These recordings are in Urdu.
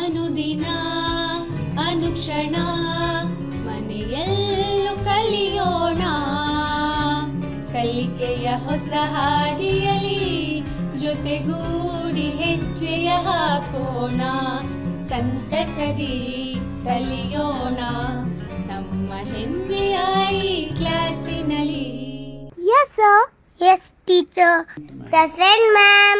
ಅನುದಿನ ಅನುಕ್ಷಣ ಮನೆಯಲ್ಲೂ ಕಲಿಯೋಣ, ಕಲಿಕೆಯ ಹೊಸ ಹಾದಿಯಲಿ ಜೊತೆಗೂಡಿ ಹೆಜ್ಜೆಯ ಹಾಕೋಣ, ಸಂತಸದಿ ಕಲಿಯೋಣ ನಮ್ಮ ಹೆಮ್ಮೆಯ ಈ ಕ್ಲಾಸಿನಲ್ಲಿ. Yes, sir. Yes, teacher. Present, ma'am.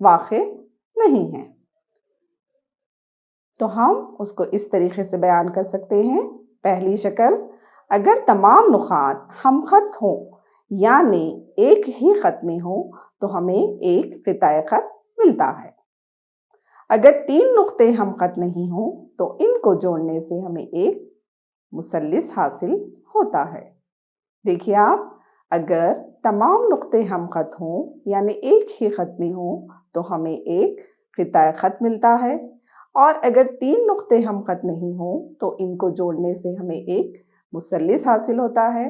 واقع نہیں ہیں۔ تو ہم اس کو اس طریقے سے بیان کر سکتے ہیں۔ پہلی شکل، اگر تمام نقاط ہم خط ہوں یعنی ایک ہی خط میں ہوں تو ہمیں ایک قطعہ خط ملتا ہے۔ اگر 3 نقطے ہم خط نہیں ہوں تو ان کو جوڑنے سے ہمیں ایک مثلث حاصل ہوتا ہے۔ دیکھیے آپ، اگر تمام نقطے ہم خط ہوں یعنی ایک ہی خط میں ہوں تو ہمیں ایک قطعہ خط ملتا ہے، اور اگر 3 نقطے ہم خط نہیں ہوں تو ان کو جوڑنے سے ہمیں ایک مثلث حاصل ہوتا ہے۔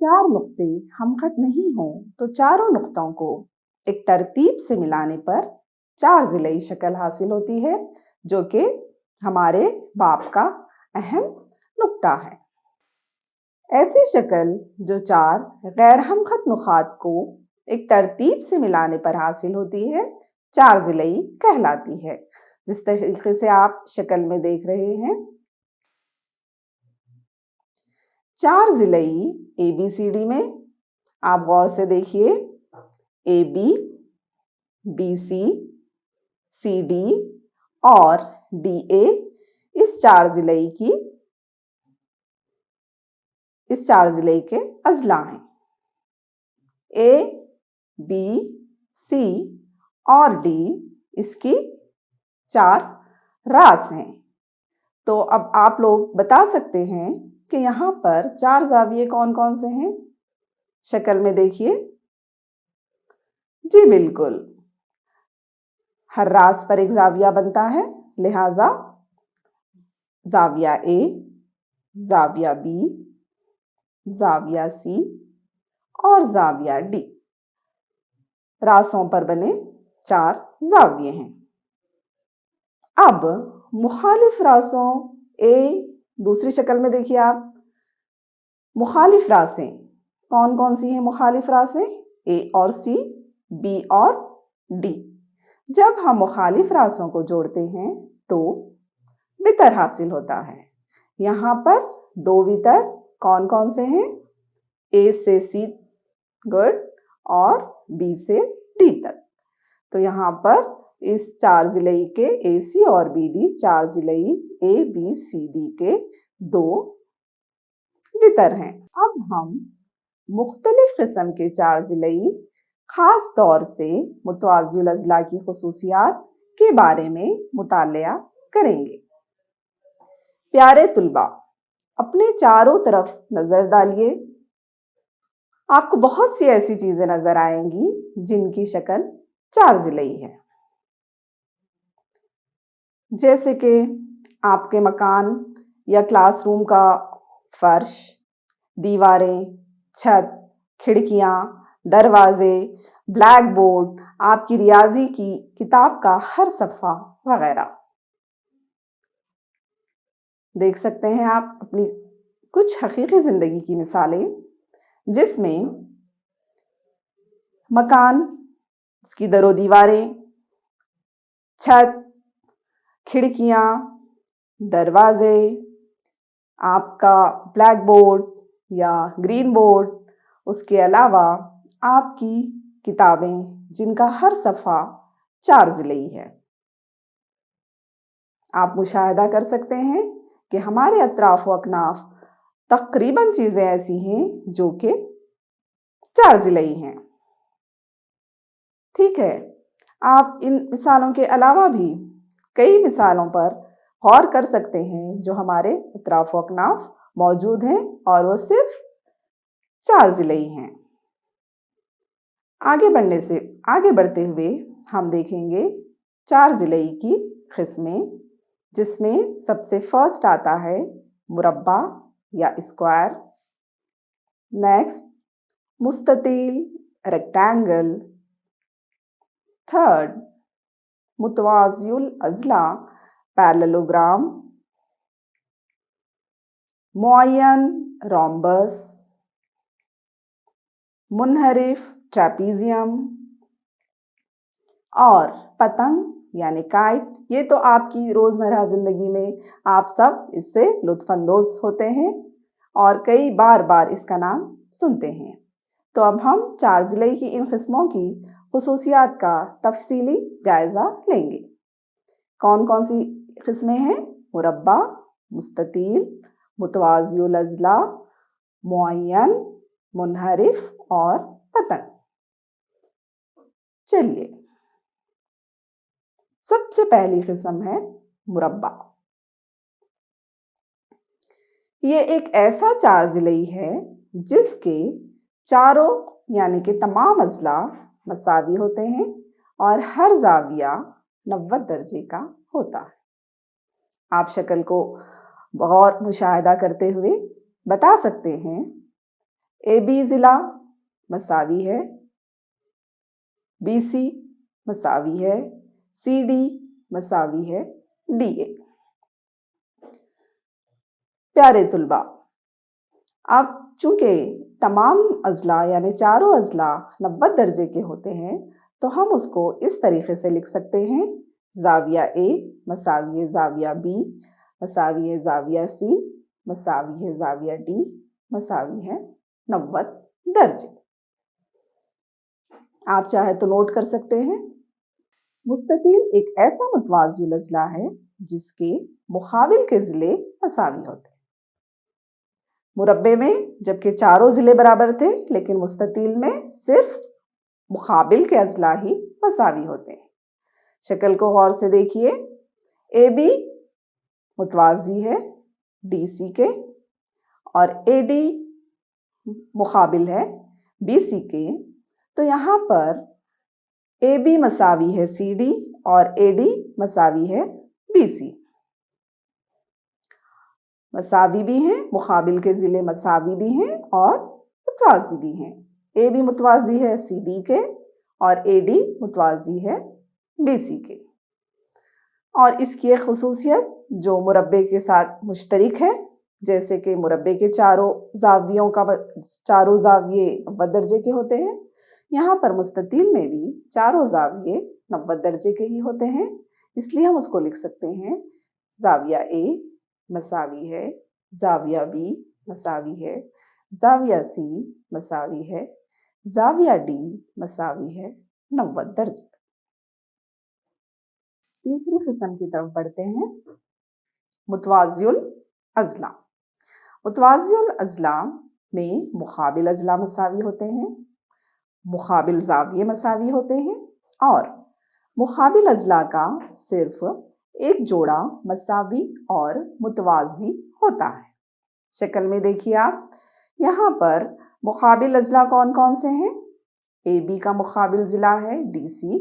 4 نقطے ہم خط نہیں ہوں تو چاروں نقطوں کو ایک ترتیب سے ملانے پر 4 ضلعی شکل حاصل ہوتی ہے، جو کہ ہمارے باب کا اہم نقطہ ہے۔ ایسی شکل جو 4 غیر ہم خط نقاط کو ایک ترتیب سے ملانے پر حاصل ہوتی ہے 4 ضلعی کہلاتی ہے، جس طریقے سے آپ شکل میں دیکھ رہے ہیں۔ 4 ضلعی ABCD میں آپ غور سے دیکھیے، AB، BC، CD اور DA اس 4 ضلعی کے اضلاع ہیں۔ A، B، C اور D اس کی 4 راس ہیں۔ تو اب آپ لوگ بتا سکتے ہیں کہ یہاں پر 4 زاویے کون کون سے ہیں؟ شکل میں دیکھیے۔ جی بالکل، ہر راس پر ایک زاویہ بنتا ہے، لہٰذا زاویہ A، زاویہ B، زاویہ C اور زاویہ D راسوں پر بنے 4 زاویے ہیں۔ اب مخالف راسوں دوسری شکل میں دیکھیے آپ، مخالف راسیں کون کون سی ہیں؟ مخالف راسیں A اور C، B اور D۔ جب ہم مخالف راسوں کو جوڑتے ہیں تو وتر حاصل ہوتا ہے۔ یہاں پر 2 وتر کون کون سے ہیں؟ A سے C گڈ اور B سے D تک۔ تو یہاں پر اس 4 ضلعی کے AC اور BD 4 ضلعی ABCD کے 2 وتر ہیں۔ اب ہم مختلف قسم کے 4 ضلعی، خاص طور سے متوازی الاضلاع کی خصوصیات کے بارے میں مطالعہ کریں گے۔ پیارے طلباء، اپنے چاروں طرف نظر ڈالیے۔ آپ کو بہت سی ایسی چیزیں نظر آئیں گی جن کی شکل 4 ضلعی ہے، جیسے کہ آپ کے مکان یا کلاس روم کا فرش، دیواریں، چھت، کھڑکیاں، دروازے، بلیک بورڈ، آپ کی ریاضی کی کتاب کا ہر صفحہ وغیرہ۔ دیکھ سکتے ہیں آپ اپنی کچھ حقیقی زندگی کی مثالیں، جس میں مکان، اس کی در و دیواریں، چھت، کھڑکیاں، دروازے، آپ کا بلیک بورڈ یا گرین بورڈ، اس کے علاوہ آپ کی کتابیں جن کا ہر صفحہ 4 ضلعی ہے۔ آپ مشاہدہ کر سکتے ہیں کہ ہمارے اطراف و اکناف تقریباً چیزیں ایسی ہیں جو کہ 4 ضلعی ہیں۔ ٹھیک ہے، آپ ان مثالوں کے علاوہ بھی کئی مثالوں پر غور کر سکتے ہیں جو ہمارے اطراف و اکناف موجود ہیں اور وہ صرف 4 ضلعی ہیں۔ آگے بڑھتے ہوئے ہم دیکھیں گے 4 ضلعی کی قسمیں، جس میں سب سے فرسٹ آتا ہے مربع یا اسکوائر، نیکسٹ مستطیل ریکٹینگل، تھرڈ متوازی الاضلاع پیرالوگرام، معین رومبس، منحرف ٹریپیزیم اور پتنگ یعنی کائٹ۔ یہ تو آپ کی روزمرہ زندگی میں آپ سب اس سے لطف اندوز ہوتے ہیں اور کئی بار اس کا نام سنتے ہیں۔ تو اب ہم 4 ضلعی کی ان قسموں کی خصوصیات کا تفصیلی جائزہ لیں گے۔ کون کون سی قسمیں ہیں؟ مربع، مستطیل، متوازی الاضلاع، معین، منحرف اور پتنگ۔ چلیے، سب سے پہلی قسم ہے مربع۔ یہ ایک ایسا چار ضلعی ہے جس کے چاروں یعنی کہ تمام اضلاع مساوی ہوتے ہیں اور ہر زاویہ 90 درجے کا ہوتا ہے۔ آپ شکل کو غور مشاہدہ کرتے ہوئے بتا سکتے ہیں اے بی ضلع مساوی ہے، بی سی مساوی ہے، سی ڈی مساوی ہے ڈی اے۔ پیارے طلباء، اب چونکہ تمام اضلاع یعنی چاروں اضلاع 90 درجے کے ہوتے ہیں تو ہم اس کو اس طریقے سے لکھ سکتے ہیں: زاویہ اے مساوی ہے زاویہ بی مساوی ہے زاویہ سی مساوی ہے زاویہ ڈی مساوی ہے 90 درجے۔ آپ چاہے تو نوٹ کر سکتے ہیں۔ مستطیل ایک ایسا متوازی الاضلاع ہے جس کے مقابل کے ضلع مساوی ہوتے ہیں۔ مربع میں جبکہ چاروں ضلع برابر تھے لیکن مستطیل میں صرف مقابل کے اضلاع ہی مساوی ہوتے ہیں۔ شکل کو غور سے دیکھیے، اے بی متوازی ہے ڈی سی کے اور اے ڈی مقابل ہے بی سی کے، تو یہاں پر اے بی مساوی ہے سی ڈی اور اے ڈی مساوی ہے بی سی۔ مساوی بھی ہیں، مقابل کے ضلع مساوی بھی ہیں اور متوازی بھی ہیں۔ اے بی متوازی ہے سی ڈی کے اور اے ڈی متوازی ہے بی سی کے۔ اور اس کی ایک خصوصیت جو مربع کے ساتھ مشترک ہے، جیسے کہ مربع کے چاروں زاویے 90 درجے کے ہوتے ہیں، یہاں پر مستطیل میں بھی چاروں زاویے 90 درجے کے ہی ہوتے ہیں، اس لیے ہم اس کو لکھ سکتے ہیں: زاویہ اے مساوی ہے زاویہ بی مساوی ہے زاویہ سی مساوی ہے زاویہ ڈی مساوی ہے 90 درجے۔ تیسری قسم کی طرف بڑھتے ہیں، متوازی الاضلاع۔ متوازی الاضلاع میں مقابل اضلاع مساوی ہوتے ہیں، مقابل زاویے مساوی ہوتے ہیں اور مقابل اضلاع کا صرف ایک جوڑا مساوی اور متوازی ہوتا ہے۔ شکل میں دیکھیے آپ، یہاں پر مقابل اضلاع کون کون سے ہیں؟ اے بی کا مقابل ضلع ہے ڈی سی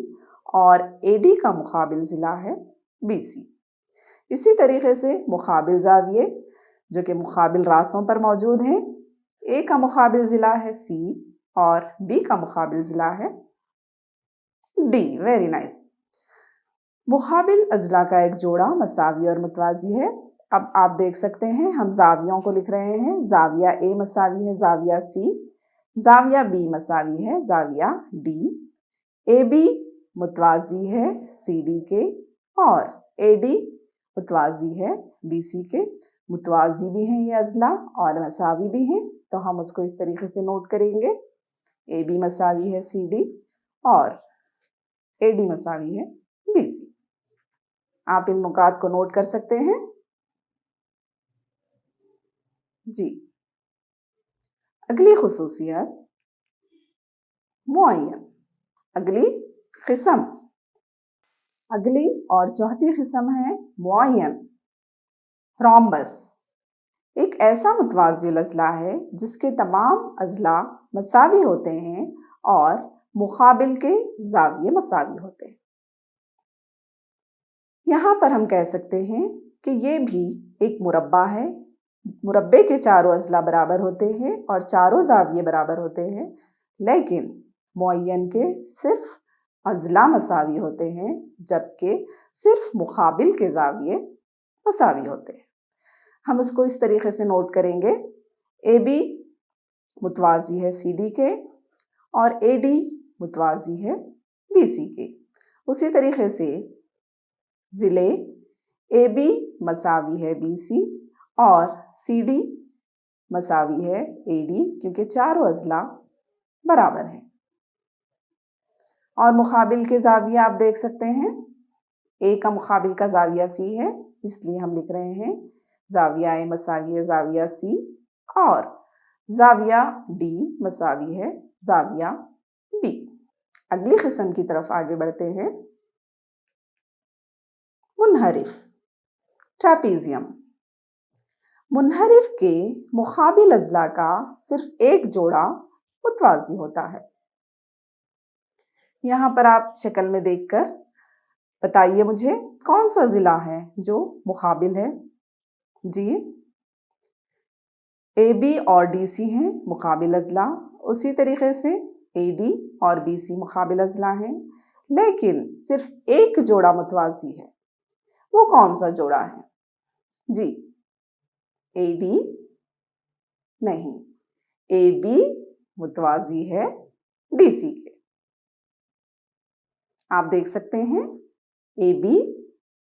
اور اے ڈی کا مقابل ضلع ہے بی سی۔ اسی طریقے سے مقابل زاویے جو کہ مقابل راسوں پر موجود ہیں، اے کا مقابل ضلع ہے سی اور بی کا مقابل ضلع ہے ڈی۔ Very nice. مقابل اضلاع کا ایک جوڑا مساوی اور متوازی ہے۔ اب آپ دیکھ سکتے ہیں ہم زاویوں کو لکھ رہے ہیں: زاویہ اے مساوی ہے زاویہ سی، زاویہ بی مساوی ہے زاویہ ڈی، اے بی متوازی ہے سی ڈی کے اور اے ڈی متوازی ہے بی سی کے۔ متوازی بھی ہیں یہ اضلاع اور مساوی بھی ہیں، تو ہم اس کو اس طریقے سے نوٹ کریں گے: اے بی مساوی ہے سی ڈی اور اے ڈی مساوی ہے بی سی۔ آپ ان نکات کو نوٹ کر سکتے ہیں۔ جی، اگلی خصوصیت معین، اگلی قسم، اگلی اور چوتھی قسم ہے معین۔ رومبس ایک ایسا متوازی الاضلاع ہے جس کے تمام اضلاع مساوی ہوتے ہیں اور مقابل کے زاویے مساوی ہوتے ہیں۔ یہاں پر ہم کہہ سکتے ہیں کہ یہ بھی ایک مربع ہے۔ مربع کے چاروں اضلاع برابر ہوتے ہیں اور چاروں زاویے برابر ہوتے ہیں، لیکن معین کے صرف اضلاع مساوی ہوتے ہیں جبکہ صرف مقابل کے زاویے مساوی ہوتے ہیں۔ ہم اس کو اس طریقے سے نوٹ کریں گے: اے بی متوازی ہے سی ڈی کے اور اے ڈی متوازی ہے بی سی کے۔ اسی طریقے سے ضلع اے بی مساوی ہے بی سی اور سی ڈی مساوی ہے اے ڈی، کیونکہ چاروں اضلاع برابر ہیں۔ اور مقابل کے زاویہ آپ دیکھ سکتے ہیں، اے کا مقابل کا زاویہ سی ہے، اس لیے ہم لکھ رہے ہیں زاویہ اے مساوی ہے زاویہ سی، اور زاویہ ڈی مساوی ہے زاویہ بی۔ اگلی قسم کی طرف آگے بڑھتے ہیں، منحرف، ٹراپیزیم۔ منحرف کے مقابل اضلاع کا صرف ایک جوڑا متوازی ہوتا ہے۔ یہاں پر آپ شکل میں دیکھ کر بتائیے مجھے کون سا ضلع ہے جو مقابل ہے؟ جی، اے بی اور ڈی سی ہیں مقابل اضلاع، اسی طریقے سے اے ڈی اور بی سی مقابل اضلاع ہیں، لیکن صرف ایک جوڑا متوازی ہے۔ وہ کون سا جوڑا ہے؟ جی، اے ڈی نہیں، اے بی متوازی ہے ڈی سی کے۔ آپ دیکھ سکتے ہیں اے بی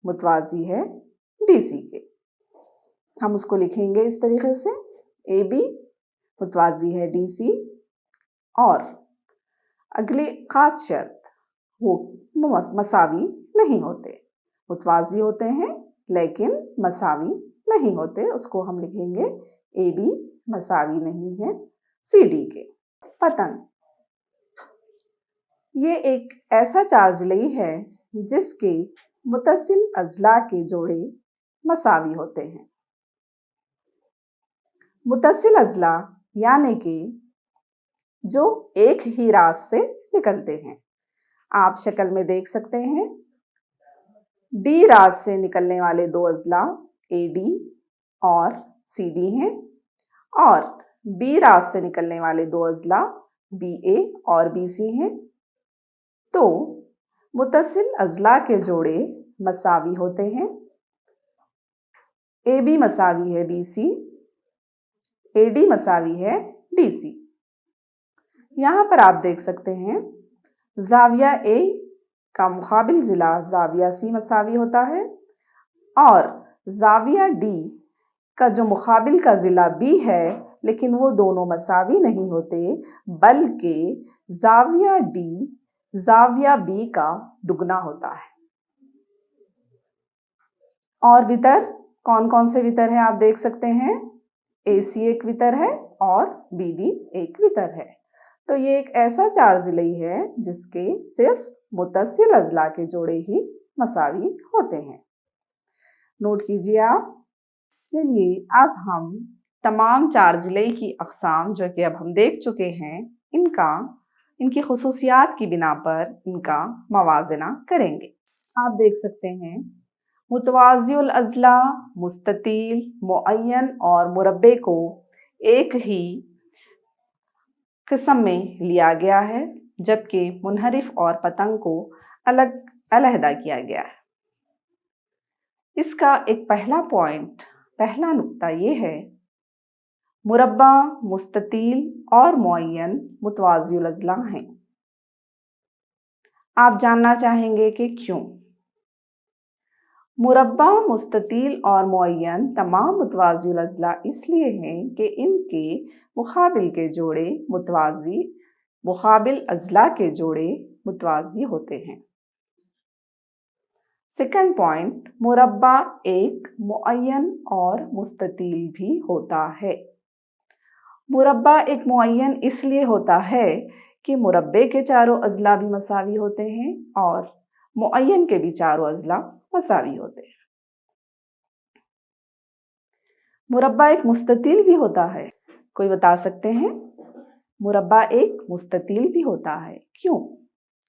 متوازی ہے ڈی سی کے۔ ہم اس کو لکھیں گے اس طریقے سے، اے بی متوازی ہے ڈی سی، اور اگلی خاص شرط، وہ مساوی نہیں ہوتے، متوازی ہوتے ہیں لیکن مساوی نہیں ہوتے، اس کو ہم لکھیں گے اے بی مساوی نہیں ہے سی ڈی کے۔ پتنگ، یہ ایک ایسا چارضلعی ہے جس کے متصل اضلاع کے جوڑے مساوی ہوتے ہیں۔ متصل اضلاع یعنی کہ جو ایک ہی راست سے نکلتے ہیں۔ آپ شکل میں دیکھ سکتے ہیں، ڈی راست سے نکلنے والے دو اضلاع اے ڈی اور سی ڈی ہیں، اور بی راست سے نکلنے والے دو اضلاع بی اے اور بی سی ہیں۔ تو متصل اضلاع کے جوڑے مساوی ہوتے ہیں۔ اے بی مساوی ہے بی سی، اے ڈی مساوی ہے ڈی سی۔ یہاں پر آپ دیکھ سکتے ہیں زاویہ اے کا مقابل ضلع زاویہ سی مساوی ہوتا ہے، اور زاویہ ڈی کا جو مقابل کا ضلع بی ہے، لیکن وہ دونوں مساوی نہیں ہوتے، بلکہ زاویہ ڈی زاویہ بی کا دگنا ہوتا ہے۔ اور وتر، کون کون سے وتر ہیں آپ دیکھ سکتے ہیں، اے سی ایک وتر ہے اور بی ڈی ایک وتر ہے۔ تو یہ ایک ایسا چارضلعی ہے جس کے صرف متصل اضلاع کے جوڑے ہی مساوی ہوتے ہیں۔ نوٹ کیجیے آپ۔ چلیے اب ہم تمام چارضلعی کی اقسام جو کہ اب ہم دیکھ چکے ہیں، ان کی خصوصیات کی بنا پر ان کا موازنہ کریں گے۔ آپ دیکھ سکتے ہیں متوازی الاضلاع، مستطیل، معین اور مربع کو ایک ہی قسم میں لیا گیا ہے، جبکہ منحرف اور پتنگ کو علیحدہ کیا گیا ہے۔ اس کا ایک پہلا نقطہ یہ ہے، مربع، مستطیل اور معین متوازی الاضلاع ہیں۔ آپ جاننا چاہیں گے کہ کیوں؟ مربع، مستطیل اور معین تمام متوازی الاضلاع اس لیے ہیں کہ ان کے مقابل کے جوڑے مقابل اضلاع کے جوڑے متوازی ہوتے ہیں۔ سیکنڈ پوائنٹ، مربع ایک معین اور مستطیل بھی ہوتا ہے۔ مربع ایک معین اس لیے ہوتا ہے کہ مربع کے چاروں اضلاع بھی مساوی ہوتے ہیں اور معین کے بھی چاروں اضلاع مساوی ہوتے ہیں۔ مربع ایک مستطیل بھی ہوتا ہے، کوئی بتا سکتے ہیں؟ مربع ایک مستطیل بھی ہوتا ہے، کیوں؟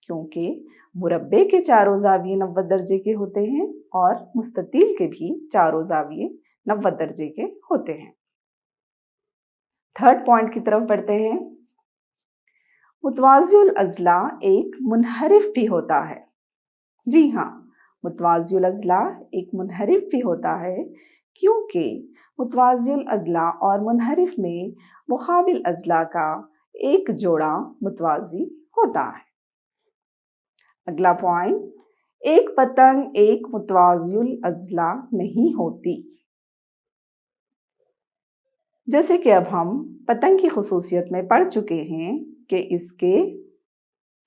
کیونکہ مربع کے چاروں زاویے 90 درجے کے ہوتے ہیں اور مستطیل کے بھی چاروں زاویے 90 درجے کے ہوتے ہیں۔ تھرڈ پوائنٹ کی طرف بڑھتے ہیں، متوازی الاضلاع ایک منحرف بھی ہوتا ہے۔ جی ہاں، متوازی الاضلاع ایک منحرف بھی ہوتا ہے، کیونکہ متوازی الاضلاع اور منحرف میں مقابل اضلاع کا ایک جوڑا متوازی ہوتا ہے۔ اگلا پوائنٹ، ایک پتنگ ایک متوازی الاضلاع نہیں ہوتی۔ جیسے کہ اب ہم پتنگ کی خصوصیت میں پڑھ چکے ہیں کہ اس کے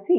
C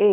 A,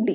D।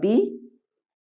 B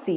C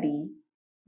D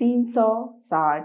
360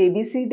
ABCD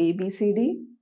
ABCD,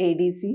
ADC।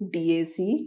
DAC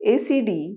ACD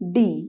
D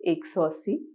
180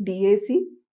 DAC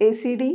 ACD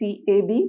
CAB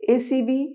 ACB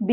B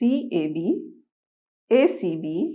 CAB ACB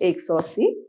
180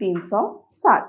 360।